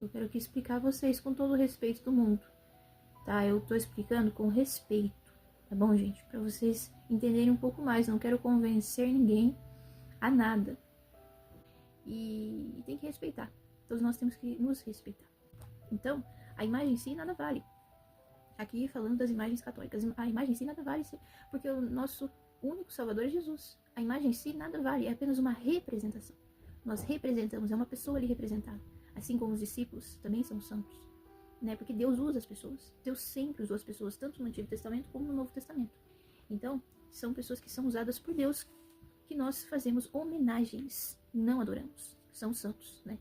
Eu quero aqui explicar a vocês com todo o respeito do mundo, tá? Eu tô explicando com respeito, tá bom, gente? Pra vocês entenderem um pouco mais. Não quero convencer ninguém a nada. E tem que respeitar. Todos nós temos que nos respeitar. Então, a imagem em si nada vale. Aqui falando das imagens católicas, a imagem em si nada vale, porque o nosso único salvador é Jesus. A imagem em si nada vale, é apenas uma representação. Nós representamos, é uma pessoa ali representada. Assim como os discípulos também são santos, né? Porque Deus usa as pessoas. Deus sempre usou as pessoas, tanto no Antigo Testamento como no Novo Testamento. Então, são pessoas que são usadas por Deus, que nós fazemos homenagens, não adoramos. São santos, né?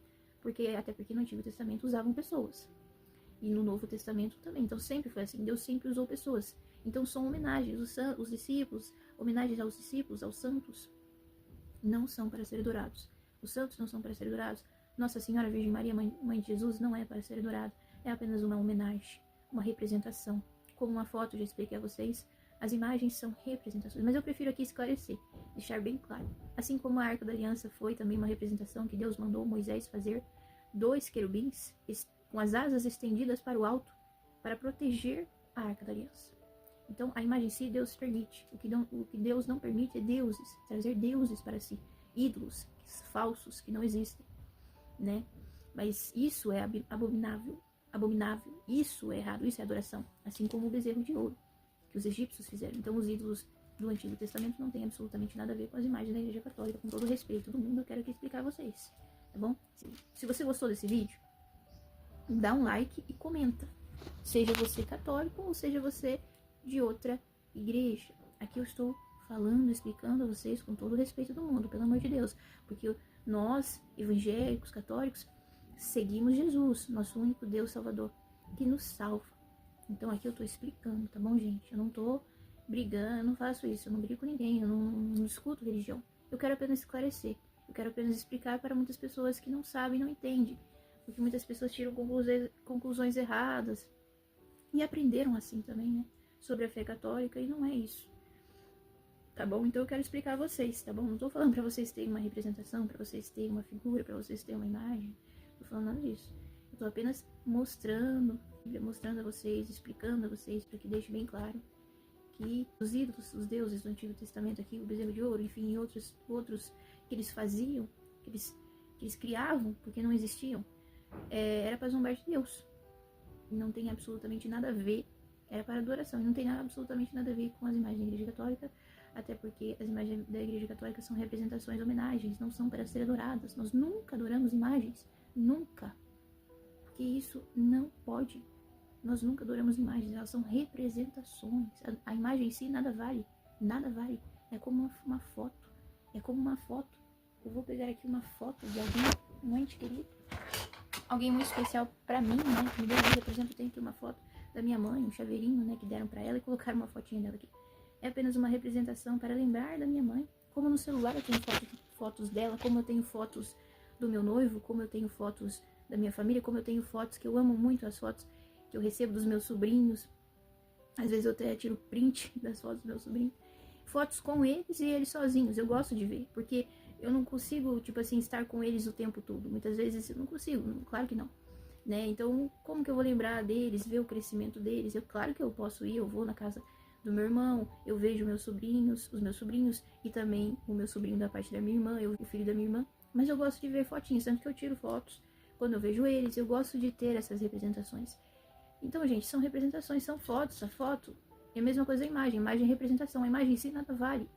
Até porque no Antigo Testamento usavam pessoas. E no Novo Testamento também. Então sempre foi assim. Deus sempre usou pessoas. Então são homenagens. Os discípulos, homenagens aos discípulos, aos santos, não são para ser adorados. Os santos não são para ser adorados. Nossa Senhora Virgem Maria, mãe de Jesus, não é para ser adorada. É apenas uma homenagem, uma representação. Como uma foto, já expliquei a vocês, as imagens são representações. Mas eu prefiro aqui esclarecer, deixar bem claro. Assim como a Arca da Aliança foi também uma representação que Deus mandou Moisés fazer, 2 querubins com as asas estendidas para o alto, para proteger a Arca da Aliança. Então, a imagem em si, Deus permite. O que Deus não permite é deuses, trazer deuses para si, ídolos falsos que não existem, né? Mas isso é abominável, abominável. Isso é errado, isso é adoração. Assim como o bezerro de ouro que os egípcios fizeram. Então, os ídolos do Antigo Testamento não têm absolutamente nada a ver com as imagens da Igreja Católica. Com todo o respeito do mundo, eu quero aqui explicar a vocês, tá bom? Se você gostou desse vídeo, dá um like e comenta. Seja você católico ou seja você de outra igreja. Aqui eu estou falando, explicando a vocês com todo o respeito do mundo, pelo amor de Deus. Porque nós, evangélicos, católicos, seguimos Jesus, nosso único Deus Salvador, que nos salva. Então aqui eu estou explicando, tá bom, gente? Eu não estou brigando, eu não faço isso, eu não brigo com ninguém, eu não discuto religião. Eu quero apenas esclarecer, eu quero apenas explicar para muitas pessoas que não sabem, não entendem. Porque muitas pessoas tiram conclusões erradas e aprenderam assim também, né? Sobre a fé católica, e não é isso. Tá bom? Então eu quero explicar a vocês, tá bom? Não tô falando pra vocês terem uma representação, pra vocês terem uma figura, pra vocês terem uma imagem. Não tô falando nada disso. Eu tô apenas mostrando a vocês, explicando a vocês, para que deixe bem claro que os ídolos, os deuses do Antigo Testamento aqui, o bezerro de ouro, enfim, e outros que eles faziam, que eles criavam, porque não existiam, era para zombar de Deus. Não tem absolutamente nada a ver, era para adoração, e não tem absolutamente nada a ver com as imagens da Igreja Católica, até porque as imagens da Igreja Católica são representações, homenagens, não são para ser adoradas. Nós nunca adoramos imagens, nunca, porque isso não pode. Nós nunca adoramos imagens, elas são representações. A imagem em si nada vale, nada vale. É como uma foto, é como uma foto. Eu vou pegar aqui uma foto de alguém, um ente querido, alguém muito especial pra mim, né, que me deu vida. Por exemplo, eu tenho aqui uma foto da minha mãe, um chaveirinho, né, que deram pra ela e colocaram uma fotinha dela aqui. É apenas uma representação para lembrar da minha mãe. Como no celular eu tenho fotos dela, como eu tenho fotos do meu noivo, como eu tenho fotos da minha família, como eu tenho fotos que eu amo muito, as fotos que eu recebo dos meus sobrinhos. Às vezes eu até tiro print das fotos dos meus sobrinhos. Fotos com eles e eles sozinhos, eu gosto de ver, porque eu não consigo, tipo assim, estar com eles o tempo todo. Muitas vezes eu não consigo, claro que não, né? Então, como que eu vou lembrar deles, ver o crescimento deles? Claro que eu posso ir, eu vou na casa do meu irmão, eu vejo os meus sobrinhos e também o meu sobrinho da parte da minha irmã, o filho da minha irmã. Mas eu gosto de ver fotinhos, tanto que eu tiro fotos quando eu vejo eles, eu gosto de ter essas representações. Então, gente, são representações, são fotos. A foto é a mesma coisa da imagem. Imagem é representação. A imagem em si nada vale.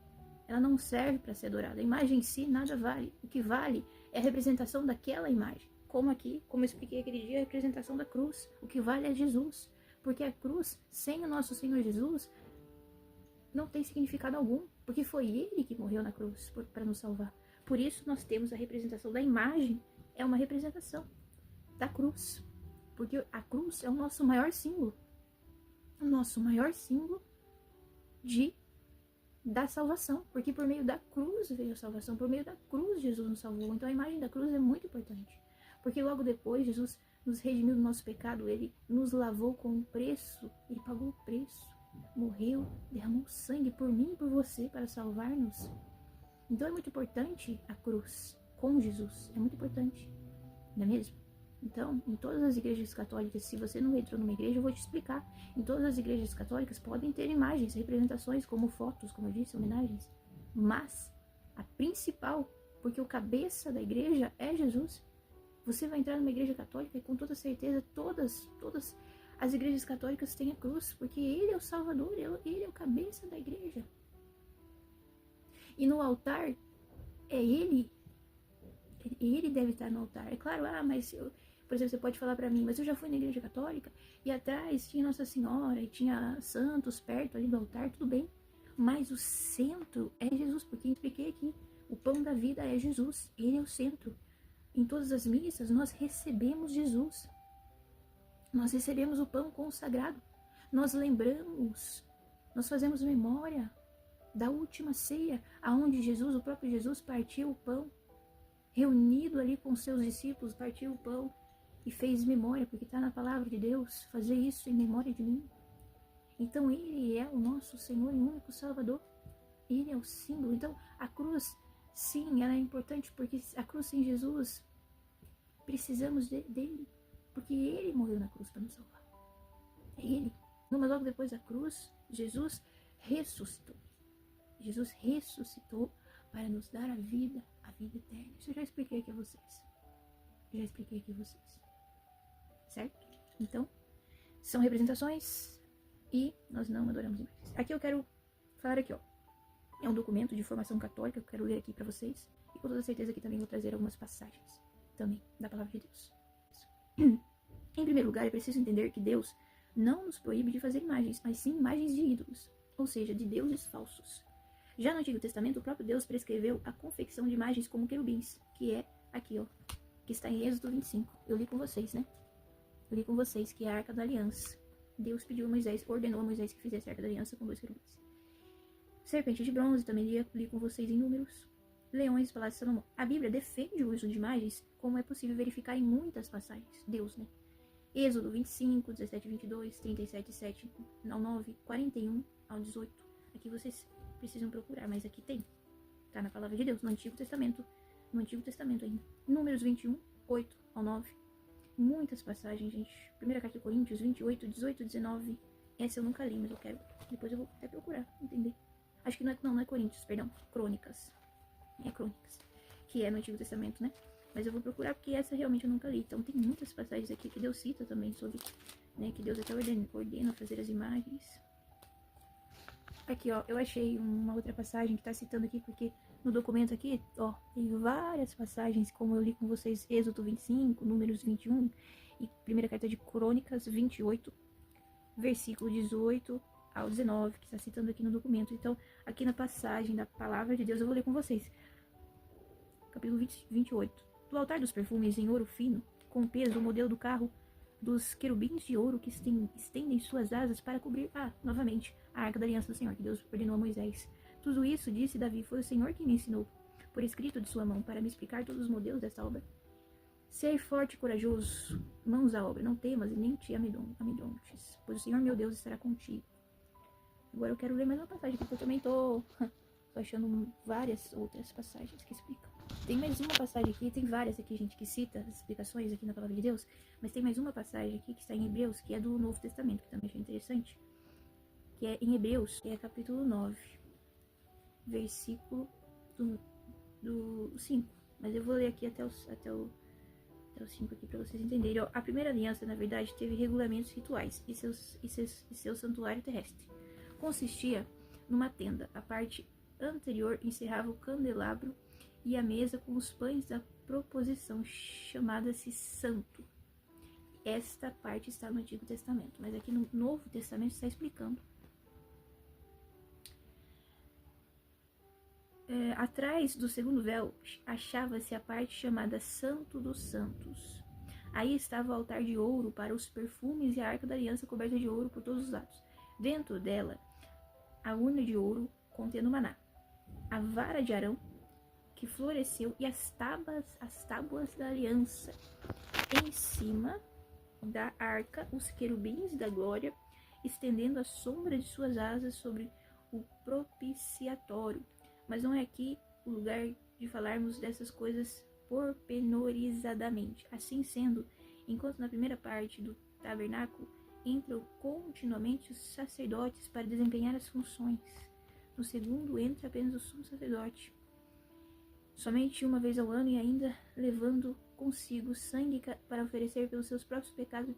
Ela não serve para ser adorada. A imagem em si nada vale. O que vale é a representação daquela imagem. Como aqui, como eu expliquei aquele dia, a representação da cruz. O que vale é Jesus. Porque a cruz, sem o nosso Senhor Jesus, não tem significado algum. Porque foi Ele que morreu na cruz para nos salvar. Por isso nós temos a representação da imagem. É uma representação da cruz. Porque a cruz é o nosso maior símbolo. O nosso maior símbolo da salvação. Porque por meio da cruz veio a salvação. Por meio da cruz Jesus nos salvou. Então a imagem da cruz é muito importante. Porque logo depois Jesus nos redimiu do nosso pecado. Ele nos lavou com um preço. Ele pagou o preço. Morreu, derramou sangue por mim e por você para salvar-nos. Então é muito importante a cruz com Jesus. É muito importante. Não é mesmo? Então, em todas as igrejas católicas, se você não entrou numa igreja, eu vou te explicar. Em todas as igrejas católicas podem ter imagens, representações, como fotos, como eu disse, homenagens. Mas a principal, porque o cabeça da igreja é Jesus. Você vai entrar numa igreja católica e com toda certeza todas as igrejas católicas têm a cruz, porque ele é o Salvador, ele é o cabeça da igreja. E no altar, é ele deve estar no altar. É claro, mas por exemplo, você pode falar pra mim, mas eu já fui na igreja católica e atrás tinha Nossa Senhora e tinha santos perto ali do altar, tudo bem. Mas o centro é Jesus, porque eu expliquei aqui, o pão da vida é Jesus, ele é o centro. Em todas as missas nós recebemos Jesus, nós recebemos o pão consagrado, nós lembramos, nós fazemos memória da última ceia, aonde Jesus, o próprio Jesus, partiu o pão, reunido ali com seus discípulos, partiu o pão e fez memória, porque está na palavra de Deus, fazer isso em memória de mim. Então ele é o nosso Senhor e único Salvador, ele é o símbolo. Então a cruz, sim, ela é importante, porque a cruz sem Jesus, precisamos dele, porque ele morreu na cruz para nos salvar, é ele. Mas logo depois da cruz, Jesus ressuscitou. Jesus ressuscitou para nos dar a vida eterna. Isso eu já expliquei aqui a vocês. Certo? Então, são representações e nós não adoramos imagens. Aqui eu quero falar aqui, ó. É um documento de formação católica que eu quero ler aqui para vocês. E com toda certeza aqui também vou trazer algumas passagens também da palavra de Deus. Em primeiro lugar, é preciso entender que Deus não nos proíbe de fazer imagens, mas sim imagens de ídolos, ou seja, de deuses falsos. Já no Antigo Testamento, o próprio Deus prescreveu a confecção de imagens como querubins, que é aqui, ó, que está em Êxodo 25. Eu li com vocês, né? Eu li com vocês que é a Arca da Aliança. Deus pediu a Moisés, ordenou a Moisés que fizesse a Arca da Aliança com 2 querubins. Serpente de bronze, também li com vocês em Números. Leões, Palácio de Salomão. A Bíblia defende o uso de imagens, como é possível verificar em muitas passagens. Deus, né? Êxodo 25, 17, 22, 37, 7 ao 9, 41 ao 18. Aqui vocês precisam procurar, mas aqui tem. Tá na palavra de Deus, no Antigo Testamento. No Antigo Testamento ainda. Números 21, 8 ao 9. Muitas passagens, gente. Primeira carta de Coríntios, 28, 18, 19. Essa eu nunca li, mas eu quero. Depois eu vou até procurar, entender. Acho que não é Coríntios, perdão. Crônicas. É Crônicas. Que é no Antigo Testamento, né? Mas eu vou procurar porque essa realmente eu nunca li. Então tem muitas passagens aqui que Deus cita também sobre, né? Que Deus até ordena fazer as imagens. Aqui, ó, eu achei uma outra passagem que tá citando aqui, porque no documento aqui, ó, tem várias passagens, como eu li com vocês, Êxodo 25, Números 21 e primeira carta de Crônicas 28, versículo 18 ao 19, que está citando aqui no documento. Então, aqui na passagem da palavra de Deus, eu vou ler com vocês. Capítulo 28. Do altar dos perfumes em ouro fino, com peso, o modelo do carro dos querubins de ouro que estendem suas asas para cobrir, novamente, a arca da aliança do Senhor, que Deus ordenou a Moisés. Tudo isso, disse Davi, foi o Senhor que me ensinou, por escrito de sua mão, para me explicar todos os modelos desta obra. Sei forte e corajoso, mãos à obra, não temas e nem te amedrontes, pois o Senhor meu Deus estará contigo. Agora eu quero ler mais uma passagem, porque eu também tô achando várias outras passagens que explicam. Tem mais uma passagem aqui, tem várias aqui, gente, que cita as explicações aqui na palavra de Deus, mas tem mais uma passagem aqui que está em Hebreus, que é do Novo Testamento, que também achei interessante, que é em Hebreus, que é capítulo 9, versículo do 5, mas eu vou ler aqui até o 5 aqui para vocês entenderem. A primeira aliança, na verdade, teve regulamentos rituais e seu santuário terrestre. Consistia numa tenda. A parte anterior encerrava o candelabro e a mesa com os pães da proposição, chamada-se santo. Esta parte está no Antigo Testamento, mas aqui no Novo Testamento está explicando. Atrás do segundo véu achava-se a parte chamada Santo dos Santos. Aí estava o altar de ouro para os perfumes e a arca da aliança coberta de ouro por todos os lados. Dentro dela, a urna de ouro contendo maná, a vara de Arão que floresceu e as tábuas da aliança. Em cima da arca, os querubins da glória, estendendo a sombra de suas asas sobre o propiciatório. Mas não é aqui o lugar de falarmos dessas coisas pormenorizadamente. Assim sendo, enquanto na primeira parte do tabernáculo entram continuamente os sacerdotes para desempenhar as funções. No segundo entra apenas o sumo sacerdote, somente uma vez ao ano, e ainda levando consigo sangue para oferecer pelos seus próprios pecados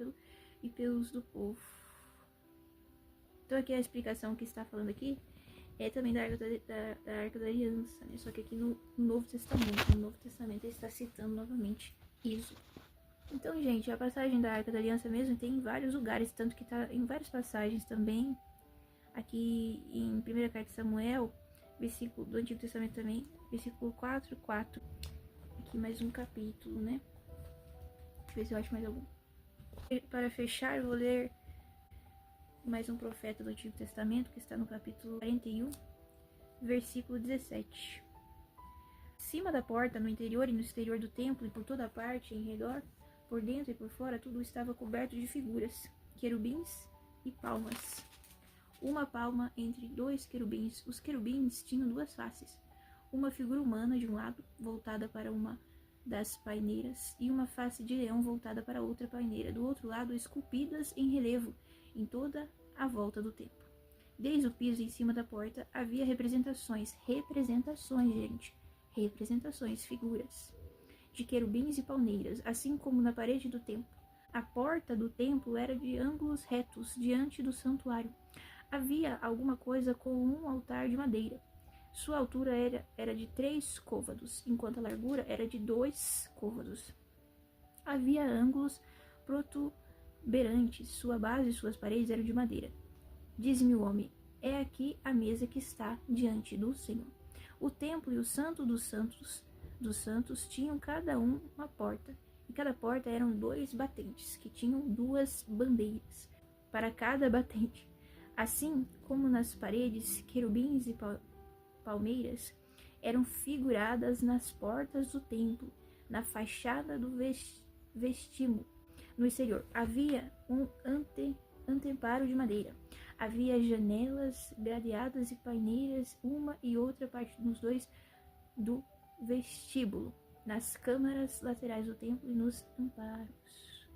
e pelos do povo. Então aqui a explicação que está falando aqui é também da Arca da Aliança, né? Só que aqui no Novo Testamento ele está citando novamente isso. Então, gente, a passagem da Arca da Aliança mesmo tem em vários lugares, tanto que está em várias passagens também. Aqui em 1ª Carta de Samuel, versículo do Antigo Testamento também, versículo 4:4. Aqui mais um capítulo, né? Deixa eu ver se eu acho mais algum. Para fechar, eu vou ler mais um profeta do Antigo Testamento, que está no capítulo 41, versículo 17. Acima da porta, no interior e no exterior do templo, e por toda parte em redor, por dentro e por fora, tudo estava coberto de figuras, querubins e palmas. Uma palma entre 2 querubins. Os querubins tinham 2 faces. Uma figura humana de um lado, voltada para uma das paineiras, e uma face de leão voltada para outra paineira. Do outro lado, esculpidas em relevo, em toda a volta do templo. Desde o piso em cima da porta, havia representações, gente. Representações, figuras de querubins e palmeiras, assim como na parede do templo. A porta do templo era de ângulos retos diante do santuário. Havia alguma coisa com um altar de madeira. Sua altura era de 3 côvados, enquanto a largura era de 2 côvados. Havia ângulos protuberantes, sua base e suas paredes eram de madeira. Diz-me o homem, é aqui a mesa que está diante do Senhor. O templo e o santo dos santos tinham cada um uma porta. Em cada porta eram 2 batentes, que tinham 2 bandeiras para cada batente. Assim como nas paredes, querubins e palmeiras eram figuradas nas portas do templo, na fachada do vestíbulo. No exterior havia um anteparo de madeira. Havia janelas gradeadas e paineiras, uma e outra parte nos 2 do vestíbulo, nas câmaras laterais do templo e nos amparos.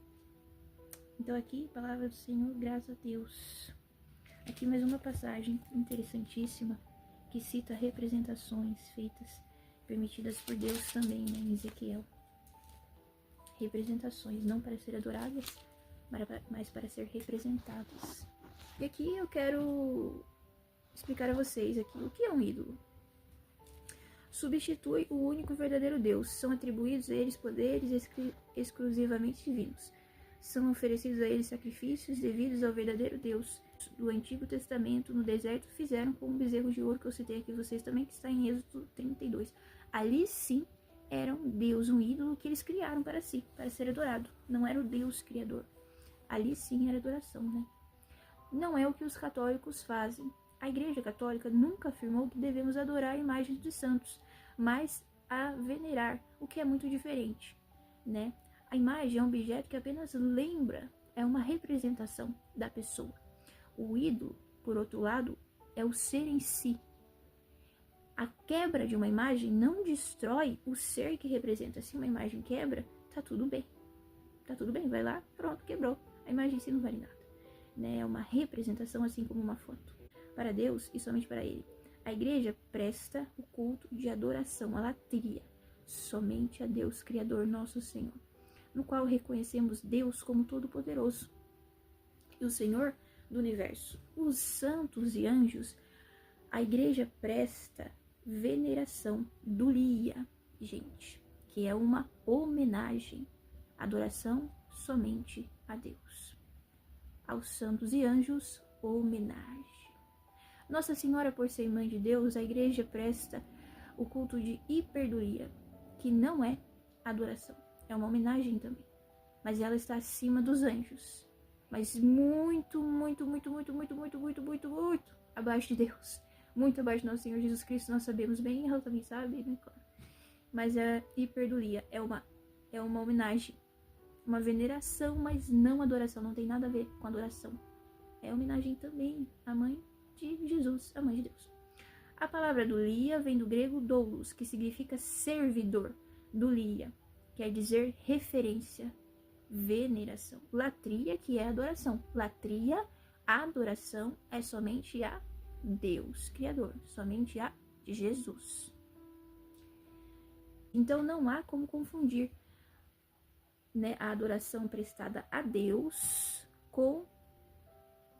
Então aqui, palavra do Senhor, graças a Deus. Aqui mais uma passagem interessantíssima que cita representações feitas, permitidas por Deus também, né, em Ezequiel. Representações, não para ser adoradas, mas para ser representadas. E aqui eu quero explicar a vocês aqui o que é um ídolo. Substitui o único e verdadeiro Deus. São atribuídos a eles poderes exclusivamente divinos. São oferecidos a eles sacrifícios devidos ao verdadeiro Deus. Do Antigo Testamento, no deserto, fizeram com um bezerro de ouro, que eu citei aqui vocês também, que está em Êxodo 32. Ali sim era um Deus, um ídolo que eles criaram para si, para ser adorado. Não era o Deus criador. Ali sim era adoração, né? Não é o que os católicos fazem. A Igreja Católica nunca afirmou que devemos adorar imagens de santos, mas a venerar, o que é muito diferente, né? A imagem é um objeto que apenas lembra, é uma representação da pessoa. O ídolo, por outro lado, é o ser em si. A quebra de uma imagem não destrói o ser que representa. Se uma imagem quebra, tá tudo bem. Tá tudo bem, vai lá, pronto, quebrou. A imagem em si não vale nada, né? É uma representação, assim como uma foto. Para Deus e somente para Ele. A igreja presta o culto de adoração, a latria, somente a Deus, Criador, nosso Senhor, no qual reconhecemos Deus como Todo-Poderoso e o Senhor do Universo. Os santos e anjos, a igreja presta veneração, dulia, gente, que é uma homenagem, adoração somente a Deus. Aos santos e anjos, homenagem. Nossa Senhora, por ser mãe de Deus, a igreja presta o culto de hiperdulia, que não é adoração, é uma homenagem também, mas ela está acima dos anjos, mas muito abaixo de Deus, muito abaixo do nosso Senhor Jesus Cristo. Nós sabemos bem, ela também sabe, né? Mas a hiperdulia é uma homenagem, uma veneração, mas não adoração, não tem nada a ver com adoração. É homenagem também à mãe de Jesus, a mãe de Deus. A palavra dulia vem do grego doulos, que significa servidor. Dulia quer dizer referência, veneração. Latria, que é adoração. Latria, adoração é somente a Deus, Criador, somente a Jesus. Então não há como confundir, né, a adoração prestada a Deus com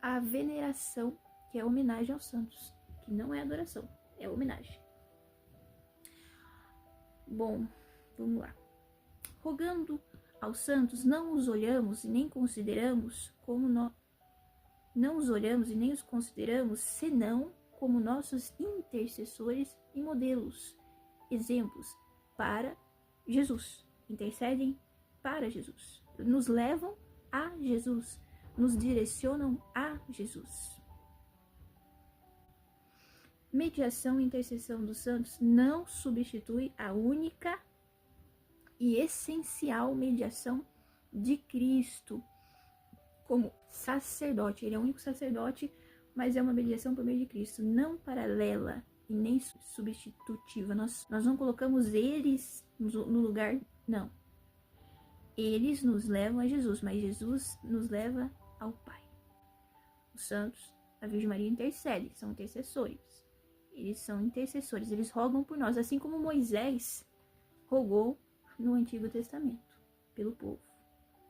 a veneração, que é homenagem aos santos, que não é adoração, é homenagem. Bom, vamos lá. Rogando aos santos, não os olhamos e nem consideramos como não os olhamos e nem os consideramos senão como nossos intercessores e modelos, exemplos para Jesus. Intercedem para Jesus, nos levam a Jesus, nos direcionam a Jesus. Mediação e intercessão dos santos não substitui a única e essencial mediação de Cristo como sacerdote. Ele é o único sacerdote, mas é uma mediação por meio de Cristo, não paralela e nem substitutiva. Nós não colocamos eles no lugar, não. Eles nos levam a Jesus, mas Jesus nos leva ao Pai. Os santos, a Virgem Maria intercede, são intercessores. Eles são intercessores, eles rogam por nós, assim como Moisés rogou no Antigo Testamento, pelo povo.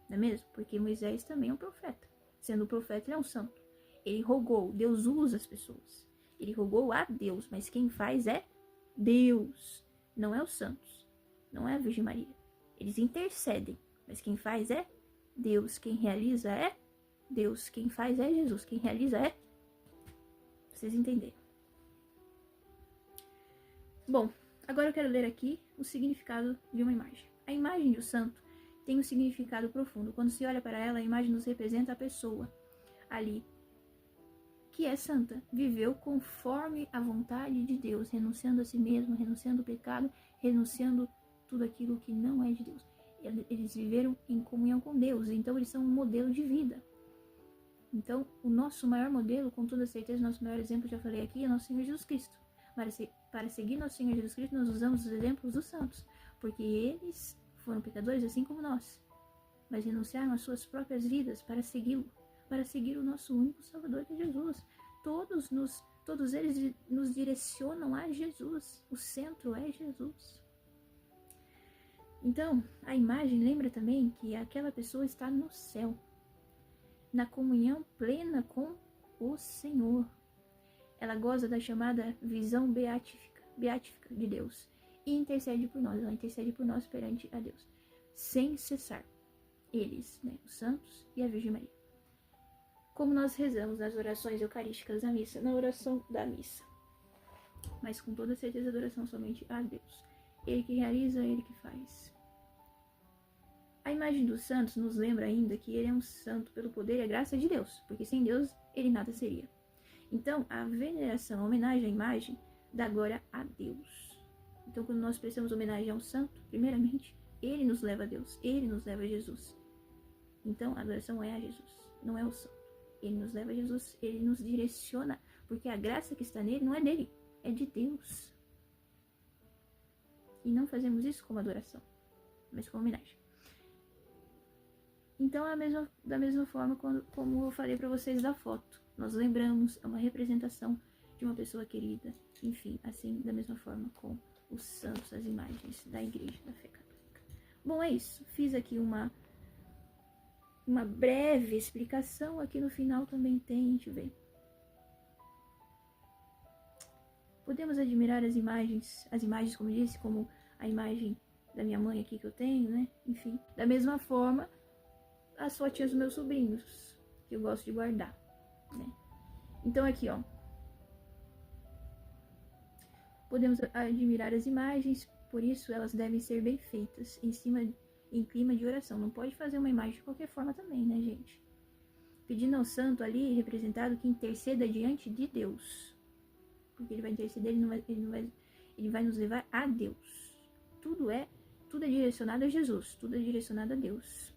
Não é mesmo? Porque Moisés também é um profeta. Sendo profeta, ele é um santo. Ele rogou, Deus usa as pessoas. Ele rogou a Deus, mas quem faz é Deus. Não é os santos, não é a Virgem Maria. Eles intercedem, mas quem faz é Deus. Quem realiza é Deus. Quem faz é Jesus. Quem realiza é... Vocês entenderam. Bom, agora eu quero ler aqui o significado de uma imagem. A imagem de um santo tem um significado profundo. Quando se olha para ela, a imagem nos representa a pessoa ali, que é santa, viveu conforme a vontade de Deus, renunciando a si mesmo, renunciando ao pecado, renunciando tudo aquilo que não é de Deus. Eles viveram em comunhão com Deus, então eles são um modelo de vida. Então, o nosso maior modelo, com toda certeza, nosso maior exemplo, já falei aqui, é nosso Senhor Jesus Cristo. Para seguir nosso Senhor Jesus Cristo, nós usamos os exemplos dos santos, porque eles foram pecadores assim como nós, mas renunciaram às suas próprias vidas para segui-lo, para seguir o nosso único Salvador, que é Jesus. Todos eles nos direcionam a Jesus, o centro é Jesus. Então, a imagem lembra também que aquela pessoa está no céu, na comunhão plena com o Senhor. Ela goza da chamada visão beatífica de Deus e intercede por nós. Ela intercede por nós perante a Deus, sem cessar. Eles, né, os santos e a Virgem Maria. Como nós rezamos nas orações eucarísticas da missa, na oração da missa. Mas com toda certeza, adoração somente a Deus. Ele que realiza, ele que faz. A imagem dos santos nos lembra ainda que ele é um santo pelo poder e a graça de Deus, porque sem Deus ele nada seria. Então, a veneração, a homenagem à imagem, dá glória a Deus. Então, quando nós prestamos homenagem a um santo, primeiramente, ele nos leva a Deus, ele nos leva a Jesus. Então, a adoração é a Jesus, não é o santo. Ele nos leva a Jesus, ele nos direciona, porque a graça que está nele não é dele, é de Deus. E não fazemos isso como adoração, mas como homenagem. Então, da mesma forma como eu falei para vocês da foto. Nós lembramos, é uma representação de uma pessoa querida. Enfim, assim, da mesma forma com os santos, as imagens da Igreja da Fé Católica. Bom, é isso. Fiz aqui uma breve explicação. Aqui no final também tem, deixa eu ver. Podemos admirar as imagens, como eu disse, como a imagem da minha mãe aqui que eu tenho, né? Enfim, da mesma forma, as fotinhas dos meus sobrinhos, que eu gosto de guardar, né? Então aqui, ó, podemos admirar as imagens, por isso elas devem ser bem feitas, em clima de oração. Não pode fazer uma imagem de qualquer forma também, né, gente? Pedindo ao santo ali, representado, que interceda diante de Deus, porque ele vai interceder, ele vai nos levar a Deus. Tudo é direcionado a Jesus, tudo é direcionado a Deus,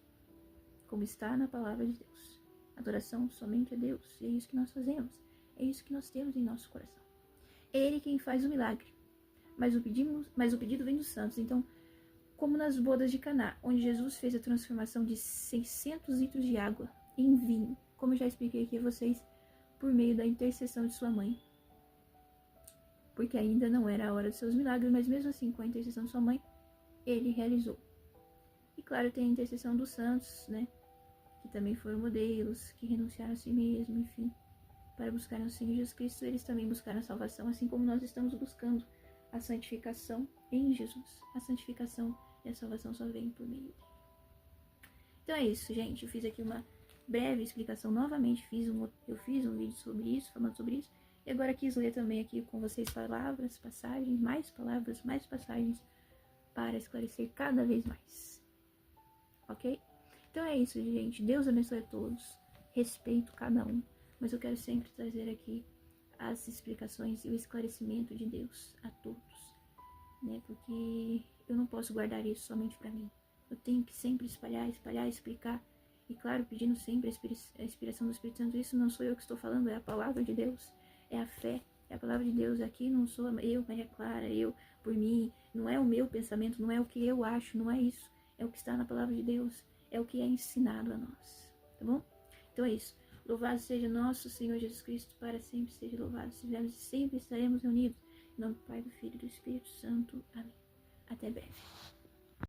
como está na palavra de Deus. Adoração somente a Deus, e é isso que nós fazemos, é isso que nós temos em nosso coração. É Ele quem faz o milagre, mas o pedido vem dos santos. Então, como nas bodas de Caná, onde Jesus fez a transformação de 600 litros de água em vinho, como eu já expliquei aqui a vocês, por meio da intercessão de sua mãe. Porque ainda não era a hora dos seus milagres, mas mesmo assim, com a intercessão de sua mãe, ele realizou. E claro, tem a intercessão dos santos, né? Que também foram modelos, que renunciaram a si mesmo, enfim, para buscar o Senhor Jesus Cristo. Eles também buscaram a salvação, assim como nós estamos buscando a santificação em Jesus. A santificação e a salvação só vem por meio dele. Então é isso, gente. Eu fiz aqui uma breve explicação. Novamente eu fiz um vídeo sobre isso, falando sobre isso. E agora quis ler também aqui com vocês palavras, passagens, mais passagens, para esclarecer cada vez mais. Ok? Então é isso, gente. Deus abençoe a todos. Respeito cada um. Mas eu quero sempre trazer aqui as explicações e o esclarecimento de Deus a todos, né? Porque eu não posso guardar isso somente para mim. Eu tenho que sempre espalhar, explicar. E claro, pedindo sempre a inspiração do Espírito Santo. Isso não sou eu que estou falando, é a palavra de Deus. É a fé, é a palavra de Deus. Aqui não sou eu, Maria Clara, eu, por mim. Não é o meu pensamento, não é o que eu acho, não é isso. É o que está na palavra de Deus. É o que é ensinado a nós. Tá bom? Então é isso. Louvado seja nosso Senhor Jesus Cristo, para sempre seja louvado. Estivemos e sempre estaremos reunidos. Em nome do Pai, do Filho e do Espírito Santo. Amém. Até breve.